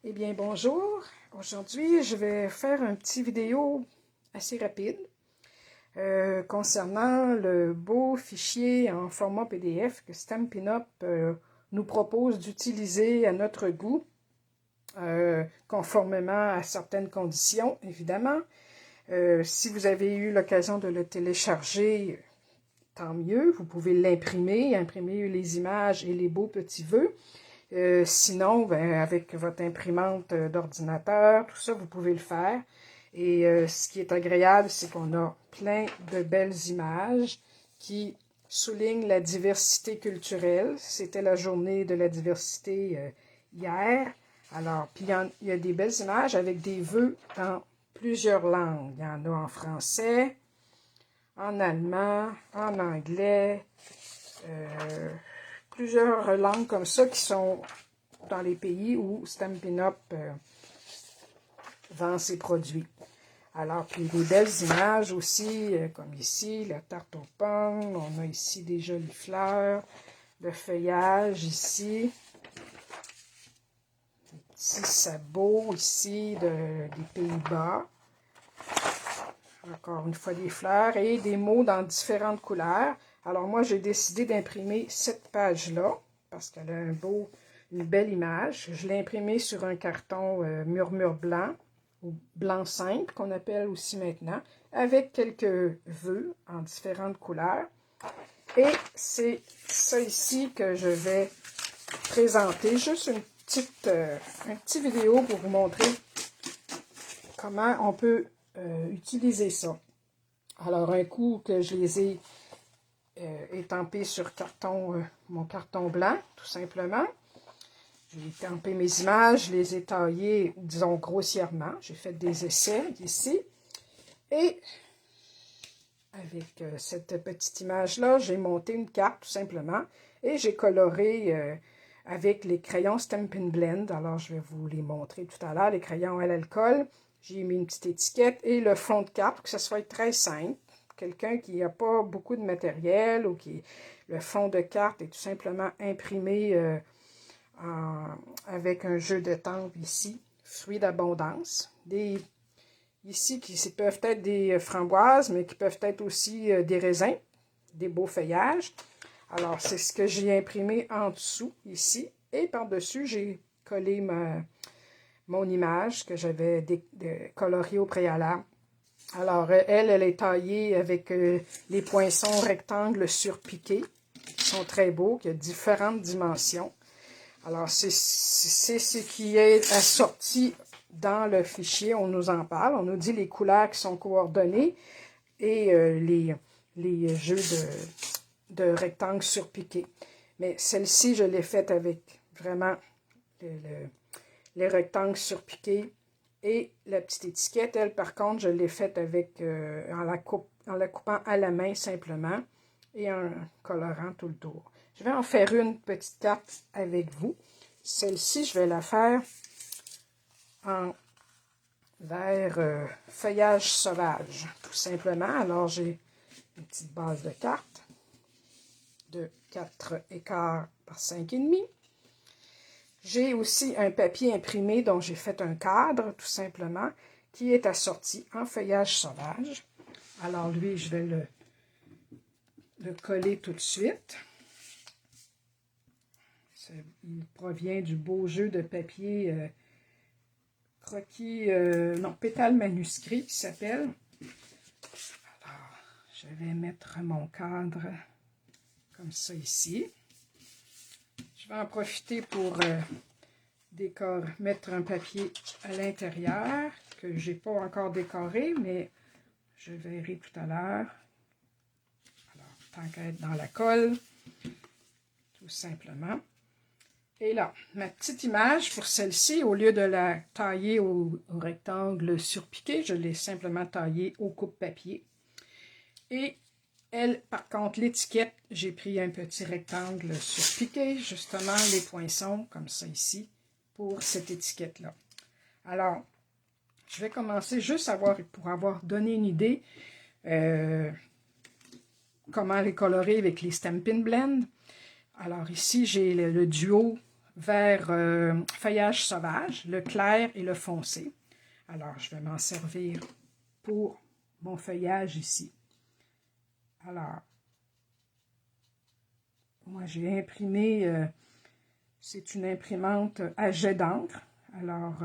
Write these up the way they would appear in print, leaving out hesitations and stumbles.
Eh bien, bonjour. Aujourd'hui, je vais faire un petit vidéo assez rapide concernant le beau fichier en format PDF que Stampin' Up nous propose d'utiliser à notre goût, conformément à certaines conditions, évidemment. Si vous avez eu l'occasion de le télécharger, tant mieux. Vous pouvez imprimer les images et les beaux petits vœux. Sinon, ben, avec votre imprimante d'ordinateur, tout ça, vous pouvez le faire. Et ce qui est agréable, c'est qu'on a plein de belles images qui soulignent la diversité culturelle. C'était la journée de la diversité hier. Alors, puis il y a des belles images avec des vœux dans plusieurs langues. Il y en a en français, en allemand, en anglais, plusieurs langues comme ça qui sont dans les pays où Stampin' Up vend ses produits. Alors, puis des belles images aussi, comme ici, la tarte aux pommes. On a ici des jolies fleurs, le feuillage ici. Des petits sabots ici des Pays-Bas. Encore une fois des fleurs et des mots dans différentes couleurs. Alors moi, j'ai décidé d'imprimer cette page-là parce qu'elle a une belle image. Je l'ai imprimée sur un carton murmure blanc, ou blanc simple, qu'on appelle aussi maintenant, avec quelques vœux en différentes couleurs. Et c'est ça ici que je vais présenter. Juste une petite vidéo pour vous montrer comment on peut utiliser ça. Alors, un coup que je les ai étampés sur mon carton blanc, tout simplement, j'ai étampé mes images, je les ai taillées, disons, grossièrement. J'ai fait des essais ici. Et avec cette petite image-là, j'ai monté une carte, tout simplement, et j'ai coloré avec les crayons Stampin' Blend. Alors, je vais vous les montrer tout à l'heure. Les crayons à l'alcool. J'ai mis une petite étiquette et le fond de carte pour que ça soit très simple. Quelqu'un qui n'a pas beaucoup de matériel ou qui... Le fond de carte est tout simplement imprimé avec un jeu de temple ici, fruits d'abondance. Ici, qui peuvent être des framboises, mais qui peuvent être aussi des raisins, des beaux feuillages. Alors, c'est ce que j'ai imprimé en dessous, ici. Et par-dessus, j'ai collé mon image que j'avais coloriée au préalable. Alors, elle est taillée avec les poinçons rectangles surpiqués, qui sont très beaux, qui ont différentes dimensions. Alors, c'est ce qui est assorti dans le fichier. On nous en parle. On nous dit les couleurs qui sont coordonnées et les jeux de rectangles surpiqués. Mais celle-ci, je l'ai faite avec vraiment les rectangles surpiqués et la petite étiquette. Elle, par contre, je l'ai faite avec en la coupant à la main simplement et en colorant tout le tour. Je vais en faire une petite carte avec vous. Celle-ci, je vais la faire en vert feuillage sauvage, tout simplement. Alors, j'ai une petite base de carte de 4,25 par 5,5. J'ai aussi un papier imprimé dont j'ai fait un cadre, tout simplement, qui est assorti en feuillage sauvage. Alors, lui, je vais le coller tout de suite. Il provient du beau jeu de papier pétale manuscrit qui s'appelle. Alors, je vais mettre mon cadre comme ça ici. Je vais en profiter pour mettre un papier à l'intérieur que je n'ai pas encore décoré, mais je verrai tout à l'heure. Alors, tant qu'à être dans la colle, tout simplement. Et là, ma petite image pour celle-ci, au lieu de la tailler au rectangle surpiqué, je l'ai simplement taillée au coupe-papier. Et elle, par contre, l'étiquette, j'ai pris un petit rectangle surpiqué, justement les poinçons, comme ça ici, pour cette étiquette-là. Alors, je vais commencer juste pour avoir donné une idée comment les colorer avec les Stampin' Blend. Alors ici, j'ai le duo vers feuillage sauvage, le clair et le foncé. Alors, je vais m'en servir pour mon feuillage ici. Alors, moi, j'ai imprimé, c'est une imprimante à jet d'encre. Alors,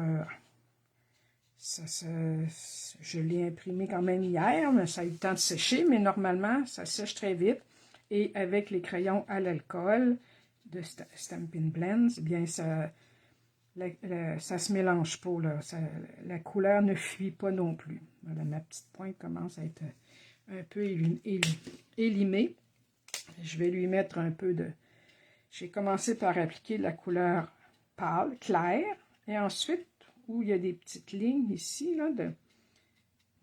je l'ai imprimé quand même hier, mais ça a eu le temps de sécher, mais normalement, ça sèche très vite. Et avec les crayons à l'alcool de Stampin' Blends, eh bien, ça se mélange pas, là. La couleur ne fuit pas non plus. Voilà, ma petite pointe commence à être un peu élimée. Je vais lui mettre un peu de... J'ai commencé par appliquer la couleur pâle, claire, et ensuite, où il y a des petites lignes ici, là,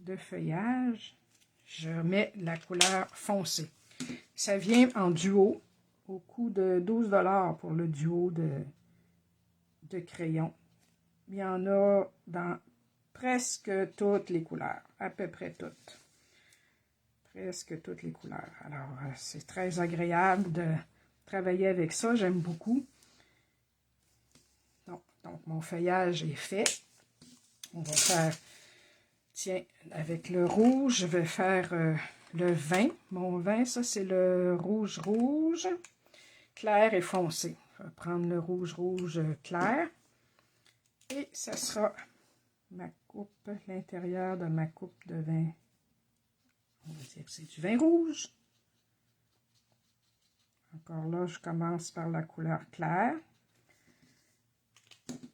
de feuillage, je mets la couleur foncée. Ça vient en duo, au coût de 12 $ pour le duo de crayons. Il y en a dans presque toutes les couleurs, à peu près toutes. Presque toutes les couleurs. Alors, c'est très agréable de travailler avec ça, j'aime beaucoup. Donc, mon feuillage est fait. On va faire, tiens, avec le rouge, je vais faire le vin. Mon vin, ça, c'est le rouge clair et foncé. Je vais prendre le rouge clair. Et ça sera ma coupe, l'intérieur de ma coupe de vin. On va dire que c'est du vin rouge. Encore là, je commence par la couleur claire.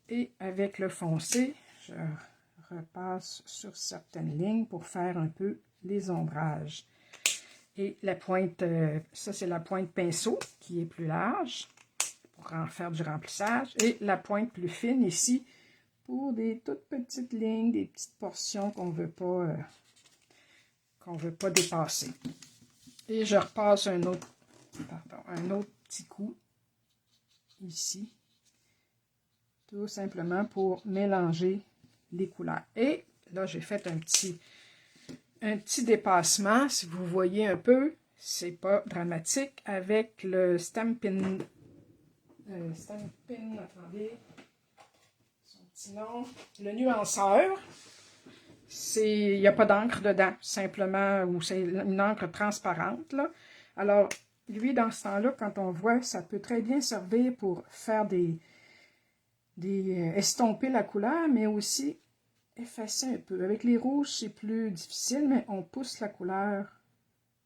Et avec le foncé, je repasse sur certaines lignes pour faire un peu les ombrages. Et la pointe, ça c'est la pointe pinceau qui est plus large pour en faire du remplissage. Et la pointe plus fine ici pour des toutes petites lignes, des petites portions qu'on veut pas dépasser. Et je repasse un autre petit coup ici, tout simplement pour mélanger les couleurs. Et là, j'ai fait un petit dépassement, si vous voyez un peu, c'est pas dramatique, avec le Stampin', attendez, son petit nom, le nuanceur. Il n'y a pas d'encre dedans, simplement, ou c'est une encre transparente, là. Alors, lui, dans ce temps-là, quand on voit, ça peut très bien servir pour faire estomper la couleur, mais aussi effacer un peu. Avec les rouges, c'est plus difficile, mais on pousse la couleur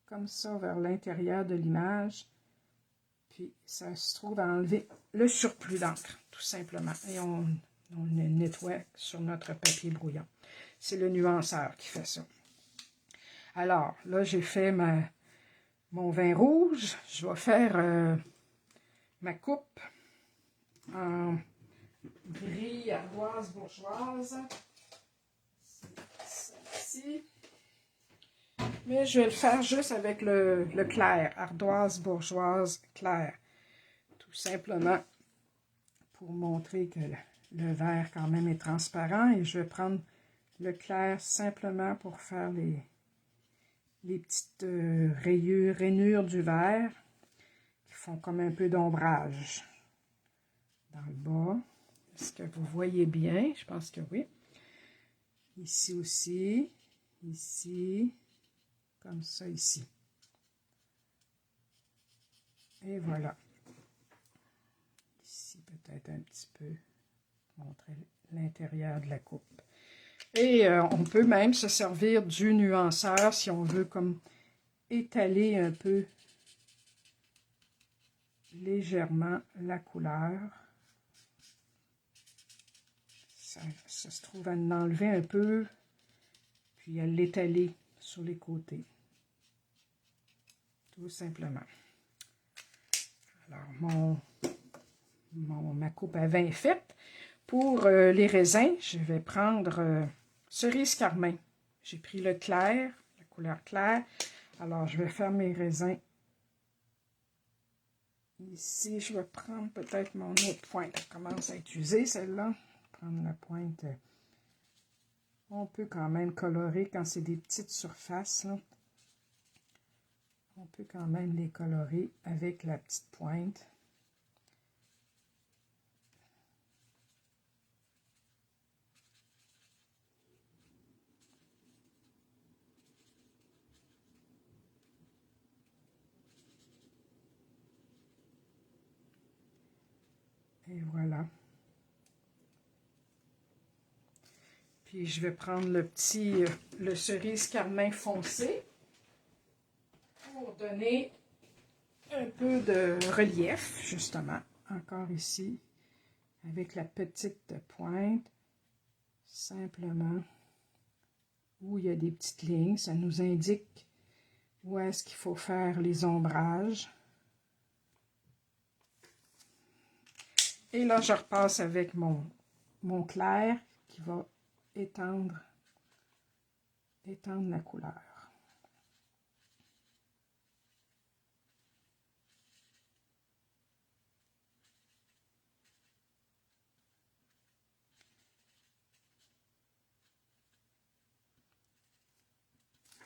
comme ça vers l'intérieur de l'image. Puis, ça se trouve à enlever le surplus d'encre, tout simplement. Et on le nettoie sur notre papier brouillon. C'est le nuanceur qui fait ça. Alors, là, j'ai fait mon vin rouge. Je vais faire ma coupe en gris ardoise bourgeoise. Celle-ci. Mais je vais le faire juste avec le clair, ardoise bourgeoise clair. Tout simplement pour montrer que le vert quand même est transparent. Et je vais prendre le clair simplement pour faire les petites rainures du vert qui font comme un peu d'ombrage dans le bas. Est-ce que vous voyez bien? Je pense que oui. Ici aussi, ici, comme ça ici. Et voilà. Ici peut-être un petit peu montrer l'intérieur de la coupe. Et on peut même se servir du nuanceur si on veut comme étaler un peu légèrement la couleur. Ça se trouve à l'enlever un peu, puis à l'étaler sur les côtés. Tout simplement. Alors, ma coupe à vin est faite. Pour les raisins, je vais prendre cerise carmin. J'ai pris le clair, la couleur claire. Alors, je vais faire mes raisins. Ici, je vais prendre peut-être mon autre pointe. Elle commence à être usée, celle-là. Prendre la pointe. On peut quand même colorer quand c'est des petites surfaces, là. On peut quand même les colorer avec la petite pointe. Et voilà. Puis je vais prendre le cerise carmin foncé pour donner un peu de relief, justement. Encore ici, avec la petite pointe, simplement, où il y a des petites lignes, ça nous indique où est-ce qu'il faut faire les ombrages. Et là, je repasse avec mon clair qui va étendre la couleur.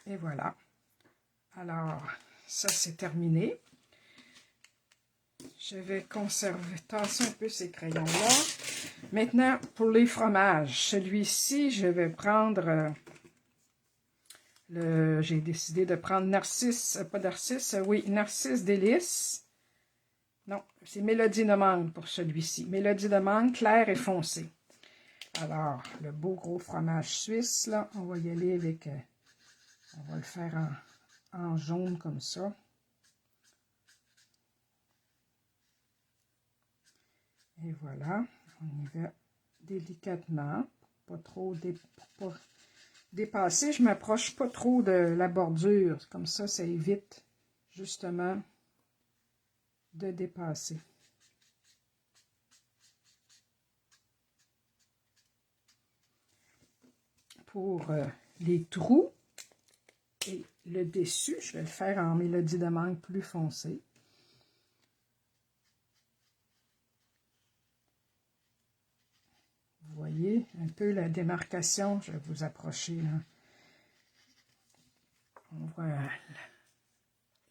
Et voilà. Alors, ça c'est terminé. Je vais tasser un peu ces crayons-là. Maintenant, pour les fromages, celui-ci, je vais prendre j'ai décidé de prendre Narcisse Délice. Non, c'est Mélodie de mangue pour celui-ci. Mélodie de mangue clair et foncé. Alors, le beau gros fromage suisse, là, on va y aller avec... on va le faire en jaune comme ça. Et voilà, on y va délicatement, pas trop dépasser. Je m'approche pas trop de la bordure, comme ça évite justement de dépasser. Pour les trous et le dessus, je vais le faire en mélodie de mangue plus foncée. Vous voyez un peu la démarcation, je vais vous approcher là. On voit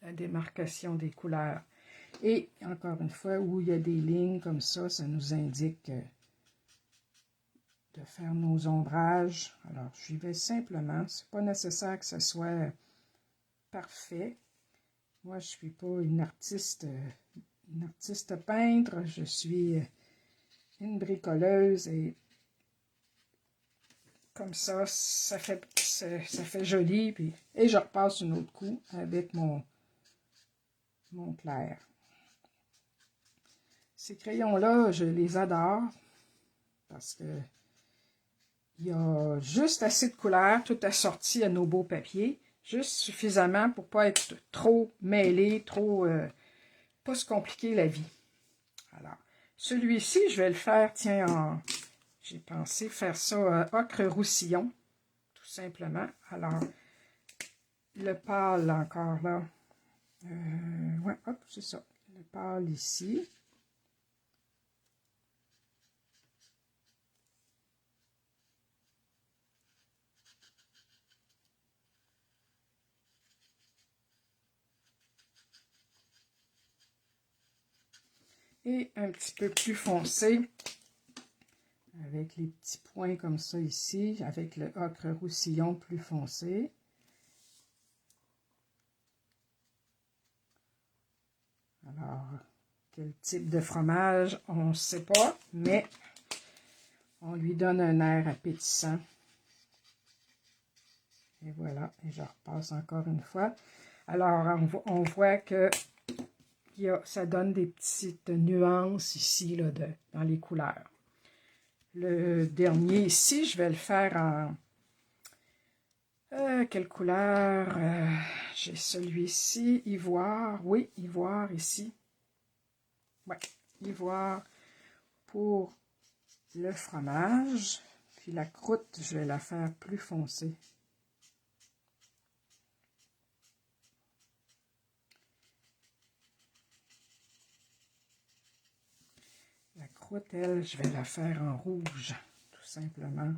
la démarcation des couleurs. Et encore une fois, où il y a des lignes comme ça nous indique de faire nos ombrages. Alors, j'y vais simplement. C'est pas nécessaire que ce soit parfait. Moi, je suis pas une artiste peintre. Je suis une bricoleuse et comme ça fait joli. Et je repasse un autre coup avec mon clair. Ces crayons-là, je les adore parce que il y a juste assez de couleurs, tout assorti à nos beaux papiers, juste suffisamment pour pas être trop mêlé, pas se compliquer la vie. Alors, celui-ci, je vais le faire, tiens, j'ai pensé faire ça ocre roussillon, tout simplement. Alors, le pâle encore là, ouais, hop, c'est ça, le pâle ici. Et un petit peu plus foncé, avec les petits points comme ça ici, avec le ocre roussillon plus foncé. Alors, quel type de fromage, on ne sait pas, mais on lui donne un air appétissant. Et voilà, et je repasse encore une fois. Alors, on voit que ça donne des petites nuances ici là, dans les couleurs. Le dernier ici, je vais le faire en... quelle couleur? J'ai celui-ci, ivoire. Oui, ivoire ici. Ouais, ivoire pour le fromage. Puis la croûte, je vais la faire plus foncée. La croûte, elle, je vais la faire en rouge, tout simplement.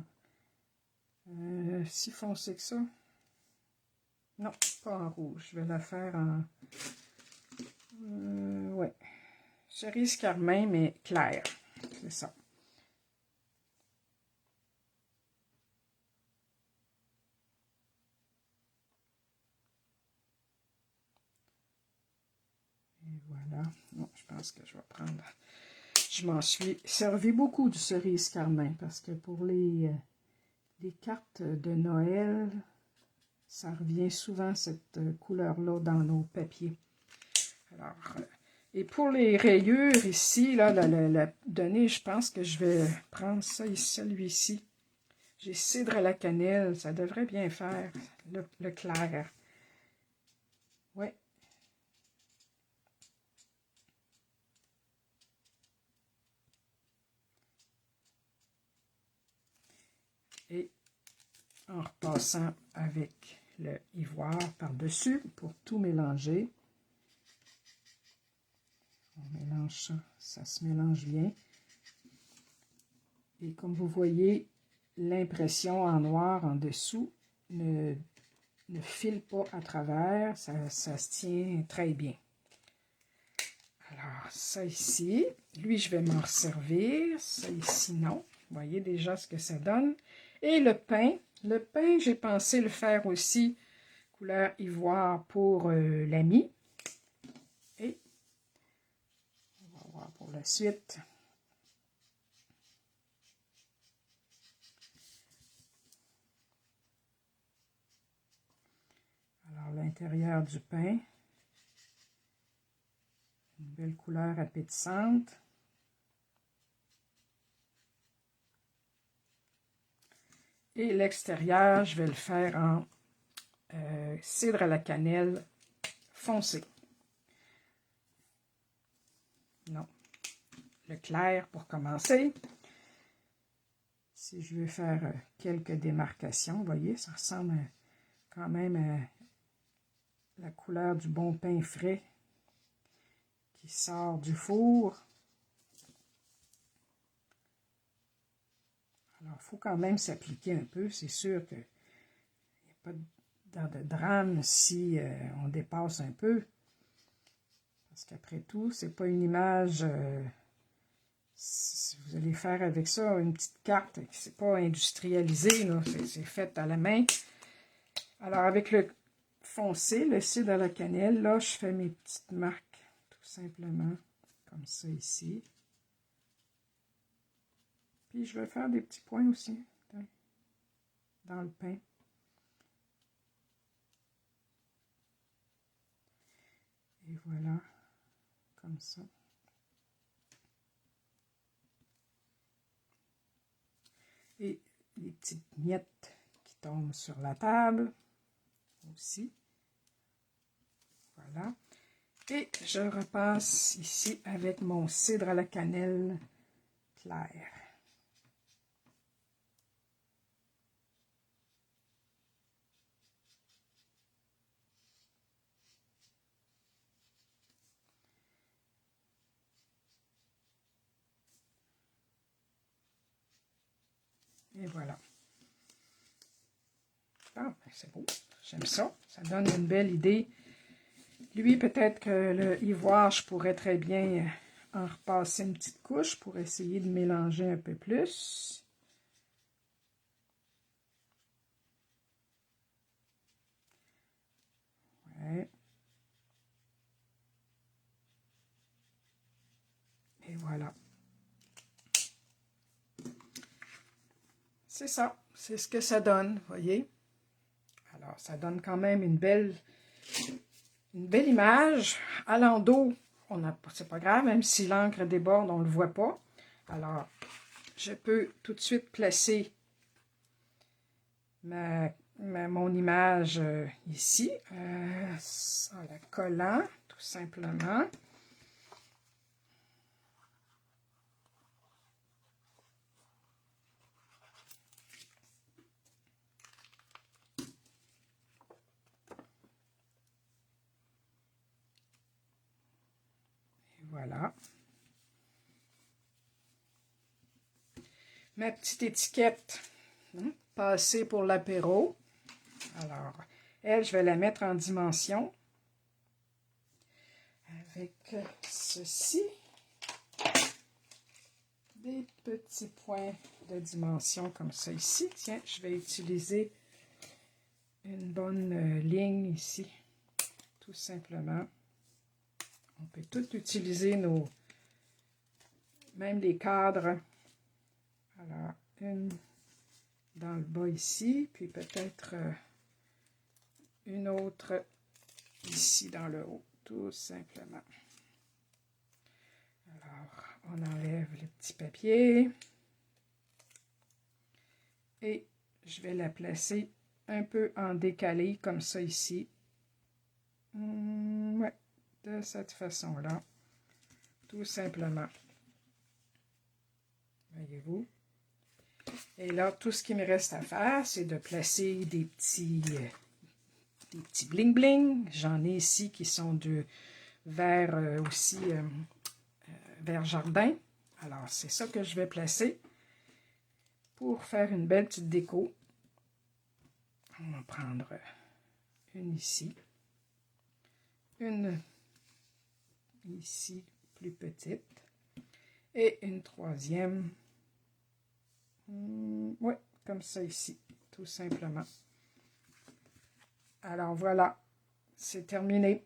Si foncé que ça? Non, pas en rouge. Je vais la faire en... ouais. Cerise carmin, mais clair. C'est ça. Et voilà. Non, je pense que je vais prendre... Je m'en suis servi beaucoup du cerise carmin parce que pour les cartes de Noël, ça revient souvent cette couleur-là dans nos papiers. Alors, et pour les rayures ici, là, la donnée, je pense que je vais prendre ça ici, celui-ci. J'ai cidre à la cannelle, ça devrait bien faire, le clair. Oui. Et en repassant avec le ivoire par-dessus pour tout mélanger. On mélange ça, ça se mélange bien. Et comme vous voyez, l'impression en noir en dessous ne file pas à travers, ça se tient très bien. Alors, ça ici, lui, je vais m'en servir. Ça ici, non. Vous voyez déjà ce que ça donne. Et le pain, j'ai pensé le faire aussi couleur ivoire pour l'ami. Et on va voir pour la suite. Alors, l'intérieur du pain. Une belle couleur appétissante. Et l'extérieur, je vais le faire en cidre à la cannelle foncé. Non, le clair pour commencer. Si je veux faire quelques démarcations, vous voyez, ça ressemble quand même à la couleur du bon pain frais qui sort du four. Alors, il faut quand même s'appliquer un peu. C'est sûr qu'il n'y a pas de drame si on dépasse un peu. Parce qu'après tout, c'est pas une image... vous allez faire avec ça une petite carte. C'est pas industrialisé, c'est fait à la main. Alors, avec le foncé, le cidre à la cannelle, là, je fais mes petites marques, tout simplement, comme ça ici. Puis, je vais faire des petits points aussi, dans le pain. Et voilà, comme ça. Et les petites miettes qui tombent sur la table, aussi. Voilà. Et je repasse ici avec mon cidre à la cannelle clair. Et voilà. Ah, ben c'est beau. J'aime ça. Ça donne une belle idée. Lui, peut-être que le ivoire, je pourrais très bien en repasser une petite couche pour essayer de mélanger un peu plus. Ouais. Et voilà. C'est ça. C'est ce que ça donne, vous voyez. Alors, ça donne quand même une belle image. À l'endos, c'est pas grave, même si l'encre déborde, on ne le voit pas. Alors, je peux tout de suite placer mon image ici, en la collant, tout simplement. Et voilà. Ma petite étiquette, passée pour l'apéro. Alors, elle, je vais la mettre en dimension avec ceci. Des petits points de dimension comme ça ici. Tiens, je vais utiliser une bonne ligne ici, tout simplement. On peut tout utiliser même les cadres. Alors, une dans le bas ici, puis peut-être une autre ici dans le haut, tout simplement. Alors, on enlève le petit papier et je vais la placer un peu en décalé comme ça ici. Ouais, de cette façon-là, tout simplement. Voyez-vous? Et là, tout ce qui me reste à faire, c'est de placer des petits bling-bling. J'en ai ici qui sont de vert aussi vert jardin. Alors, c'est ça que je vais placer pour faire une belle petite déco. On va prendre une ici, une ici plus petite et une troisième. Oui, comme ça ici, tout simplement. Alors voilà, c'est terminé.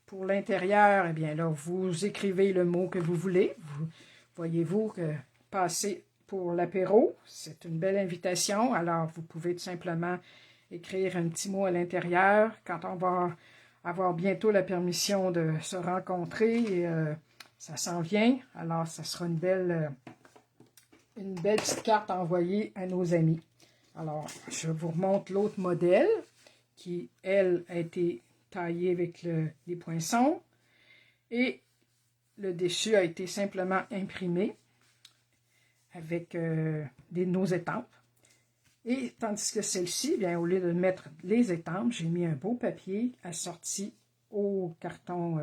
Pour l'intérieur, eh bien là, vous écrivez le mot que vous voulez. Voyez-vous que passer pour l'apéro, c'est une belle invitation. Alors, vous pouvez tout simplement écrire un petit mot à l'intérieur. Quand on va avoir bientôt la permission de se rencontrer, ça s'en vient. Alors, ça sera une belle petite carte envoyée à nos amis. Alors, je vous remonte l'autre modèle qui, elle, a été taillée avec les poinçons et le dessus a été simplement imprimé avec nos étampes. Et tandis que celle-ci, bien, au lieu de mettre les étampes, j'ai mis un beau papier assorti au carton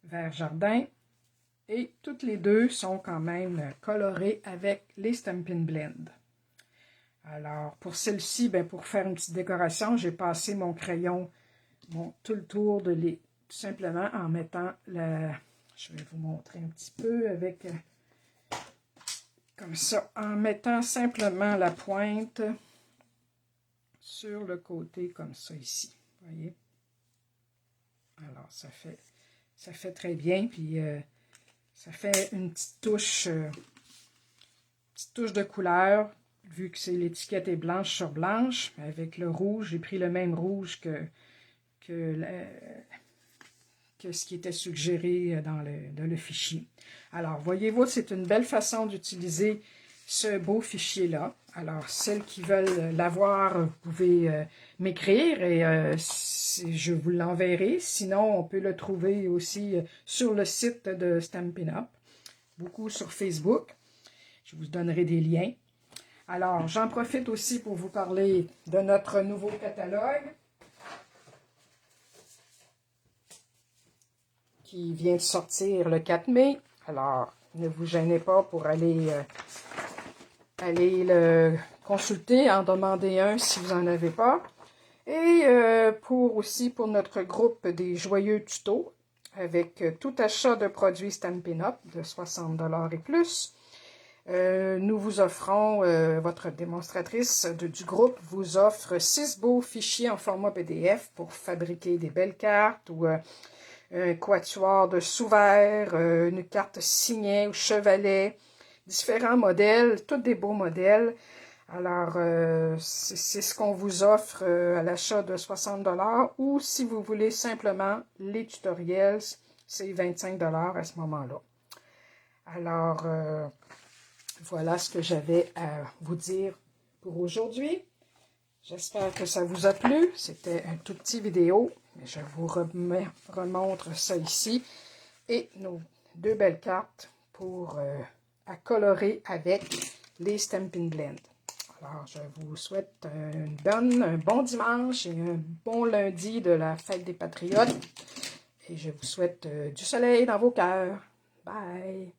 vert jardin. Et toutes les deux sont quand même colorées avec les Stampin' Blend. Alors, pour celle-ci, bien, pour faire une petite décoration, j'ai passé mon crayon tout le tour de tout simplement en mettant je vais vous montrer un petit peu avec, comme ça, en mettant simplement la pointe sur le côté comme ça ici. Vous voyez? Alors, ça fait très bien, puis ça fait une petite touche de couleur, vu que l'étiquette est blanche sur blanche. Avec le rouge, j'ai pris le même rouge que ce qui était suggéré dans le fichier. Alors, voyez-vous, c'est une belle façon d'utiliser ce beau fichier-là. Alors, celles qui veulent l'avoir, vous pouvez m'écrire et je vous l'enverrai. Sinon, on peut le trouver aussi sur le site de Stampin' Up, beaucoup sur Facebook. Je vous donnerai des liens. Alors, j'en profite aussi pour vous parler de notre nouveau catalogue qui vient de sortir le 4 mai. Alors, ne vous gênez pas pour aller le consulter, en demander un si vous n'en avez pas. Et pour notre groupe des joyeux tutos, avec tout achat de produits Stampin' Up de 60 $ et plus, nous vous offrons, votre démonstratrice du groupe vous offre 6 beaux fichiers en format PDF pour fabriquer des belles cartes ou un quatuor de sous-verre, une carte signet ou chevalet, différents modèles, tous des beaux modèles. Alors, c'est ce qu'on vous offre à l'achat de 60 $ ou si vous voulez simplement les tutoriels, c'est 25 $ à ce moment-là. Alors, voilà ce que j'avais à vous dire pour aujourd'hui. J'espère que ça vous a plu. C'était un tout petit vidéo, mais je vous remontre ça ici. Et nos 2 belles cartes à colorer avec les Stampin' Blend. Alors, je vous souhaite un bon dimanche et un bon lundi de la fête des Patriotes. Et je vous souhaite du soleil dans vos cœurs. Bye!